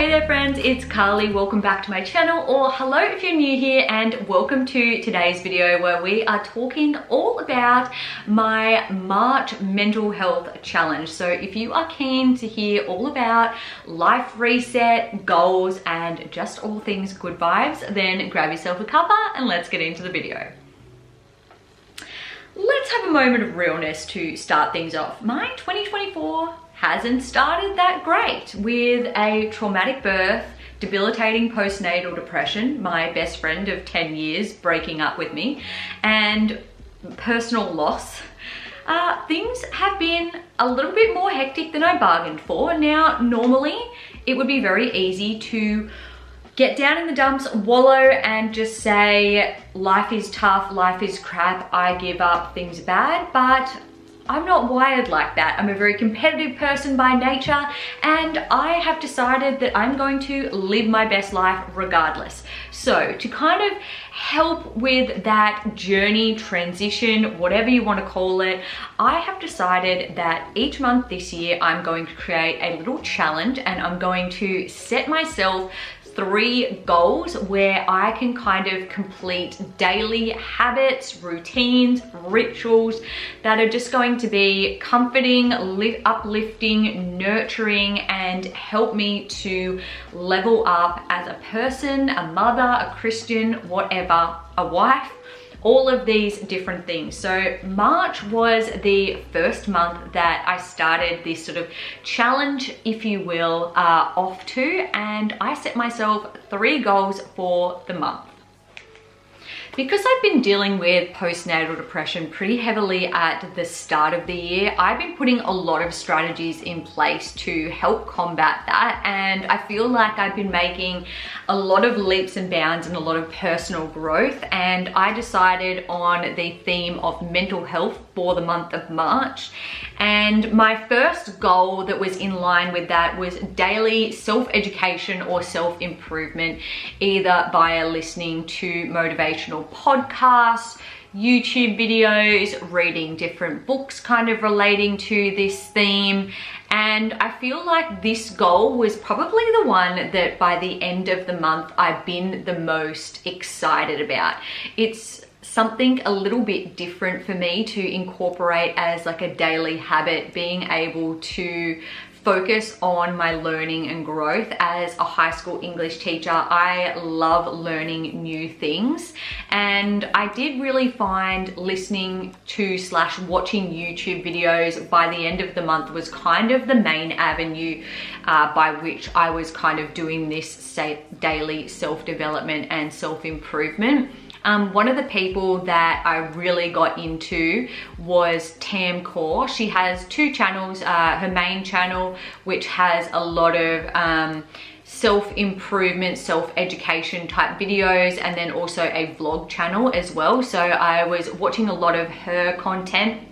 Hey there friends, it's Carly. Welcome back to my channel, or hello if you're new here, and welcome to today's video where we are talking all about my March mental health challenge. So if you are keen to hear all about life reset, goals, and just all things good vibes, then grab yourself a cuppa and let's get into the video. Let's have a moment of realness to start things off. My 2024 hasn't started that great, with a traumatic birth, debilitating postnatal depression, my best friend of 10 years breaking up with me, and personal loss. Things have been a little bit more hectic than I bargained for. Now, normally it would be very easy to get down in the dumps, wallow, and just say, life is tough, life is crap, I give up, things are bad, but I'm not wired like that. I'm a very competitive person by nature, and I have decided that I'm going to live my best life regardless. So to kind of help with that journey, transition, whatever you want to call it, I have decided that each month this year I'm going to create a little challenge, and I'm going to set myself 3 goals where I can kind of complete daily habits, routines, rituals that are just going to be comforting, uplifting, nurturing, and help me to level up as a person, a mother, a Christian, whatever, a wife, all of these different things. So March was the first month that I started this sort of challenge, if you will, off to, and I set myself 3 goals for the month. Because I've been dealing with postnatal depression pretty heavily at the start of the year, I've been putting a lot of strategies in place to help combat that, and I feel like I've been making a lot of leaps and bounds and a lot of personal growth, and I decided on the theme of mental health for the month of March. And my first goal that was in line with that was daily self-education or self-improvement, either via listening to motivational podcasts, YouTube videos, reading different books kind of relating to this theme. And I feel like this goal was probably the one that by the end of the month I've been the most excited about. It's something a little bit different for me to incorporate as like a daily habit, being able to focus on my learning and growth. As a high school English teacher, I love learning new things, and I did really find listening to / watching YouTube videos by the end of the month was kind of the main avenue by which I was kind of doing this daily self-development and self-improvement. One of the people that I really got into was Tam Core. She has 2 channels, her main channel, which has a lot of self-improvement, self-education type videos, and then also a vlog channel as well. So I was watching a lot of her content.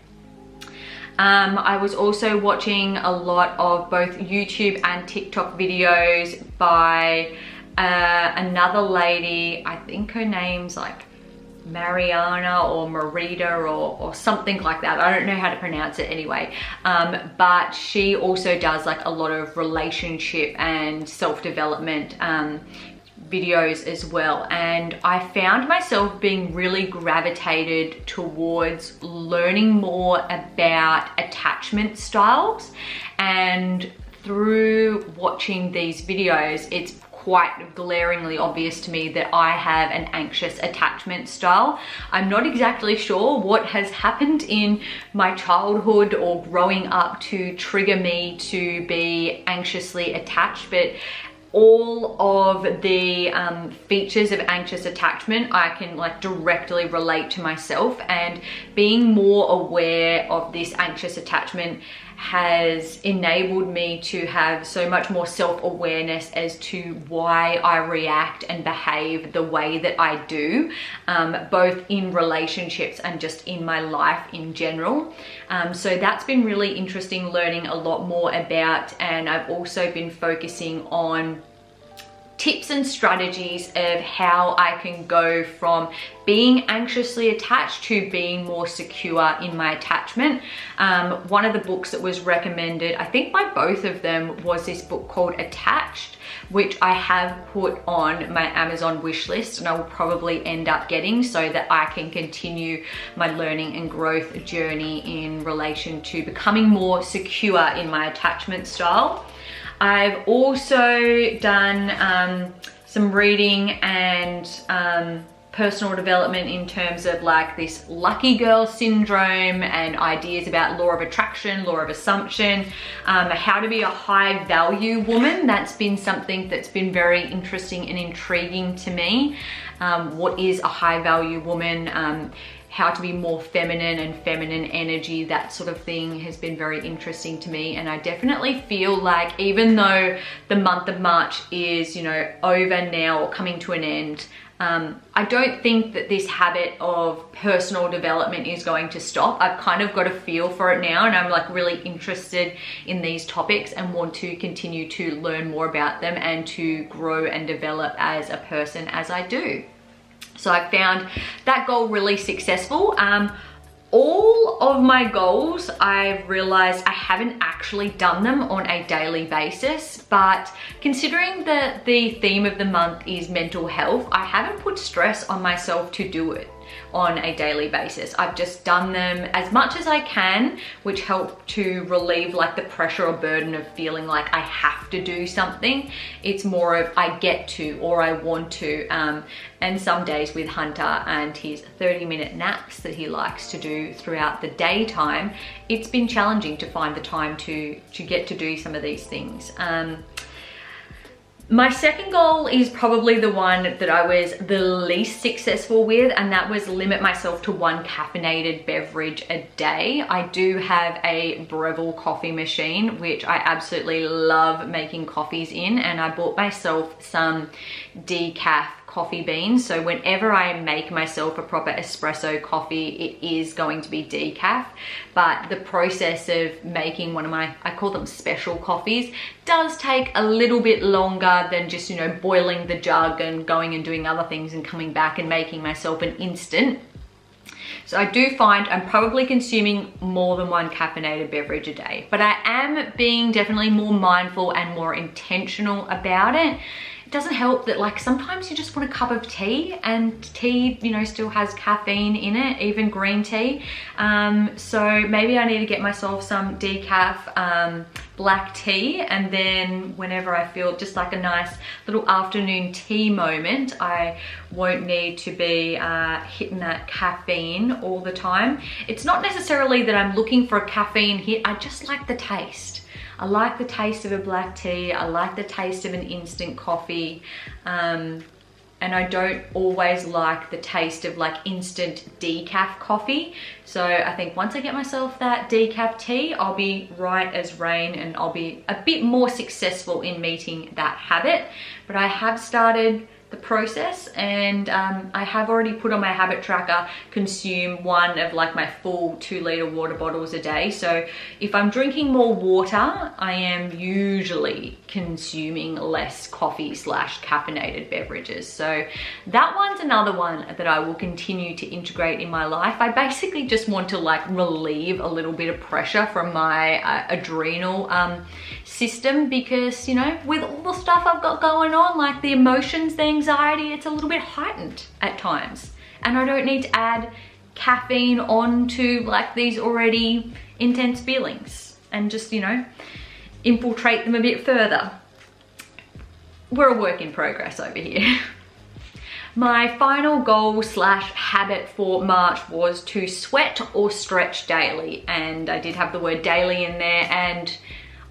I was also watching a lot of both YouTube and TikTok videos by another lady. I think her name's like Mariana or Marita or something like that. I don't know how to pronounce it anyway. But she also does like a lot of relationship and self-development videos as well. And I found myself being really gravitated towards learning more about attachment styles. And through watching these videos, it's quite glaringly obvious to me that I have an anxious attachment style. I'm not exactly sure what has happened in my childhood or growing up to trigger me to be anxiously attached, but all of the features of anxious attachment I can like directly relate to myself, and being more aware of this anxious attachment has enabled me to have so much more self-awareness as to why I react and behave the way that I do, both in relationships and just in my life in general. So that's been really interesting, learning a lot more about, and I've also been focusing on tips and strategies of how I can go from being anxiously attached to being more secure in my attachment. One of the books that was recommended, I think by both of them, was this book called Attached, which I have put on my Amazon wish list and I will probably end up getting so that I can continue my learning and growth journey in relation to becoming more secure in my attachment style. I've also done some reading and personal development in terms of like this lucky girl syndrome and ideas about law of attraction, law of assumption, how to be a high value woman. That's been something that's been very interesting and intriguing to me. What is a high value woman? How to be more feminine and feminine energy, that sort of thing has been very interesting to me. And I definitely feel like even though the month of March is, you know, over now or coming to an end, I don't think that this habit of personal development is going to stop. I've kind of got a feel for it now and I'm like really interested in these topics and want to continue to learn more about them and to grow and develop as a person as I do. So I found that goal really successful. All of my goals, I've realized I haven't actually done them on a daily basis, but considering that the theme of the month is mental health, I haven't put stress on myself to do it on a daily basis. I've just done them as much as I can, which help to relieve like the pressure or burden of feeling like I have to do something. It's more of I get to or I want to. And some days with Hunter and his 30-minute naps that he likes to do throughout the daytime, it's been challenging to find the time to get to do some of these things. My second goal is probably the one that I was the least successful with, and that was limit myself to 1 caffeinated beverage a day. I do have a Breville coffee machine, which I absolutely love making coffees in, and I bought myself some decaf coffee beans. So whenever I make myself a proper espresso coffee, it is going to be decaf. But the process of making one of my, I call them special coffees, does take a little bit longer than just, you know, boiling the jug and going and doing other things and coming back and making myself an instant. So I do find I'm probably consuming more than 1 caffeinated beverage a day, but I am being definitely more mindful and more intentional about it. It doesn't help that like sometimes you just want a cup of tea, and tea, you know, still has caffeine in it, even green tea. So maybe I need to get myself some decaf black tea, and then whenever I feel just like a nice little afternoon tea moment, I won't need to be hitting that caffeine all the time. It's not necessarily that I'm looking for a caffeine hit, I just like the taste. I like the taste of a black tea, I like the taste of an instant coffee, and I don't always like the taste of like instant decaf coffee. So I think once I get myself that decaf tea, I'll be right as rain and I'll be a bit more successful in meeting that habit. But I have started the process, and I have already put on my habit tracker, consume 1 of like my full 2-litre water bottles a day. So if I'm drinking more water, I am usually consuming less coffee / caffeinated beverages. So that one's another one that I will continue to integrate in my life. I basically just want to like relieve a little bit of pressure from my adrenal system, because, you know, with all the stuff I've got going on, like the emotions, the anxiety, it's a little bit heightened at times, and I don't need to add caffeine on to like these already intense feelings and just, you know, infiltrate them a bit further. We're a work in progress over here. My final goal / habit for March was to sweat or stretch daily, and I did have the word daily in there, and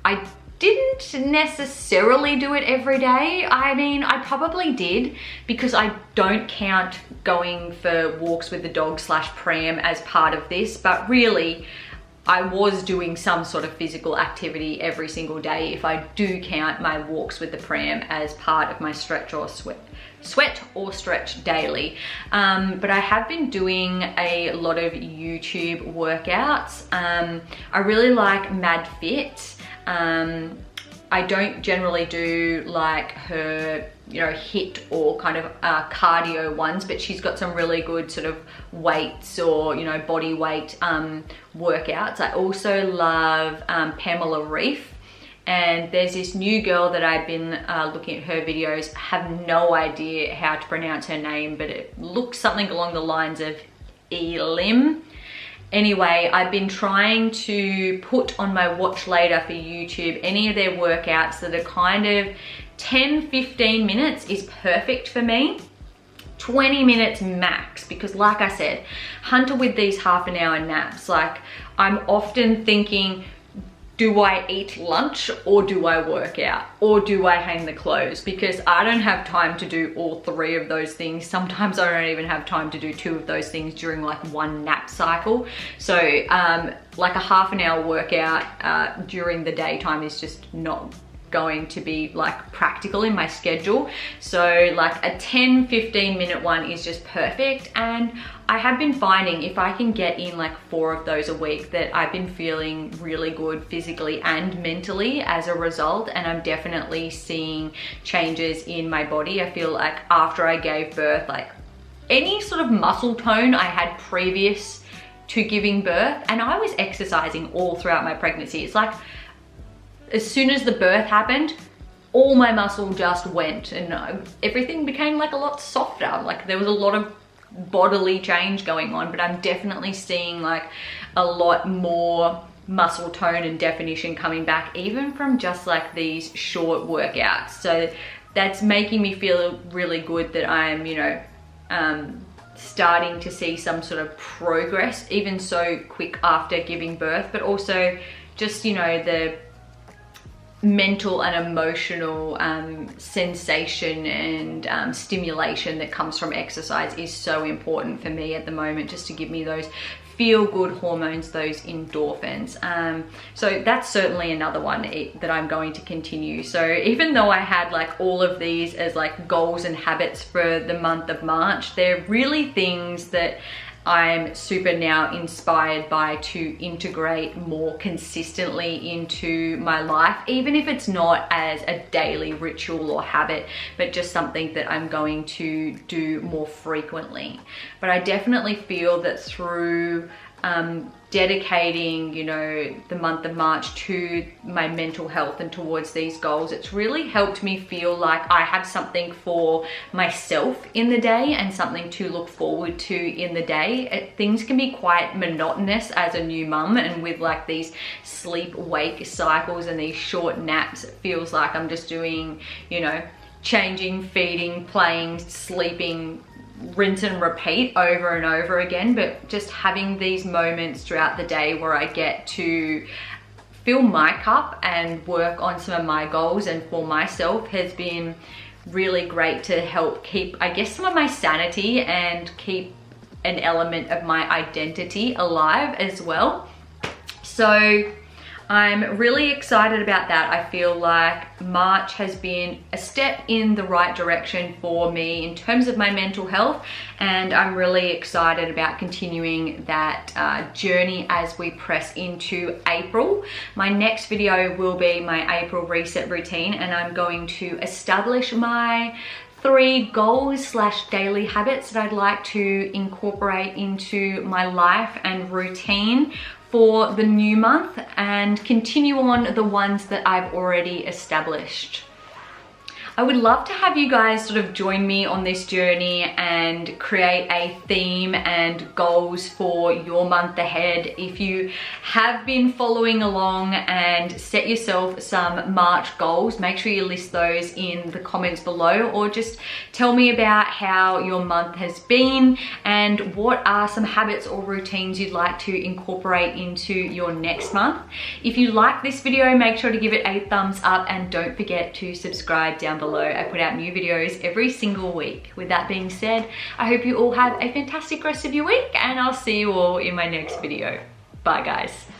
I didn't necessarily do it every day. I mean, I probably did, because I don't count going for walks with the dog / pram as part of this, but really I was doing some sort of physical activity every single day if I do count my walks with the pram as part of my sweat or stretch daily. But I have been doing a lot of YouTube workouts. I really like MadFit. I don't generally do like her you know, HIIT or kind of cardio ones, but she's got some really good sort of weights or, you know, body weight workouts. I also love Pamela Reif. And there's this new girl that I've been looking at her videos. I have no idea how to pronounce her name, but it looks something along the lines of Elim. Anyway, I've been trying to put on my watch later for YouTube any of their workouts that are kind of 10-15 minutes is perfect for me. 20 minutes max, because like I said, Hunter with these half an hour naps, like I'm often thinking, do I eat lunch or do I work out or do I hang the clothes? Because I don't have time to do all three of those things. Sometimes I don't even have time to do two of those things during like one nap cycle. So like a half an hour workout during the daytime is just not going to be like practical in my schedule. So like a 10-15 minute one is just perfect. And I have been finding if I can get in like 4 of those a week that I've been feeling really good physically and mentally as a result. And I'm definitely seeing changes in my body. I feel like after I gave birth, like any sort of muscle tone I had previous to giving birth, and I was exercising all throughout my pregnancy. It's like as soon as the birth happened, all my muscle just went and everything became like a lot softer. Like there was a lot of bodily change going on, but I'm definitely seeing like a lot more muscle tone and definition coming back, even from just like these short workouts. So that's making me feel really good that I'm, you know, starting to see some sort of progress, even so quick after giving birth, but also just, you know, the mental and emotional sensation and stimulation that comes from exercise is so important for me at the moment, just to give me those feel-good hormones, those endorphins. So that's certainly another one that I'm going to continue. So even though I had like all of these as like goals and habits for the month of March, they're really things that I'm super now inspired by to integrate more consistently into my life, even if it's not as a daily ritual or habit, but just something that I'm going to do more frequently. But I definitely feel that through dedicating, you know, the month of March to my mental health and towards these goals, it's really helped me feel like I have something for myself in the day and something to look forward to in the day. Things can be quite monotonous as a new mum, and with like these sleep-wake cycles and these short naps, it feels like I'm just doing, you know, changing, feeding, playing, sleeping, rinse and repeat over and over again. But just having these moments throughout the day where I get to fill my cup and work on some of my goals and for myself has been really great to help keep, I guess, some of my sanity and keep an element of my identity alive as well. So I'm really excited about that. I feel like March has been a step in the right direction for me in terms of my mental health, and I'm really excited about continuing that journey as we press into April. My next video will be my April reset routine, and I'm going to establish my 3 goals / daily habits that I'd like to incorporate into my life and routine for the new month, and continue on the ones that I've already established. I would love to have you guys sort of join me on this journey and create a theme and goals for your month ahead. If you have been following along and set yourself some March goals, make sure you list those in the comments below, or just tell me about how your month has been and what are some habits or routines you'd like to incorporate into your next month. If you like this video, make sure to give it a thumbs up and don't forget to subscribe down below. I put out new videos every single week. With that being said, I hope you all have a fantastic rest of your week, and I'll see you all in my next video. Bye guys.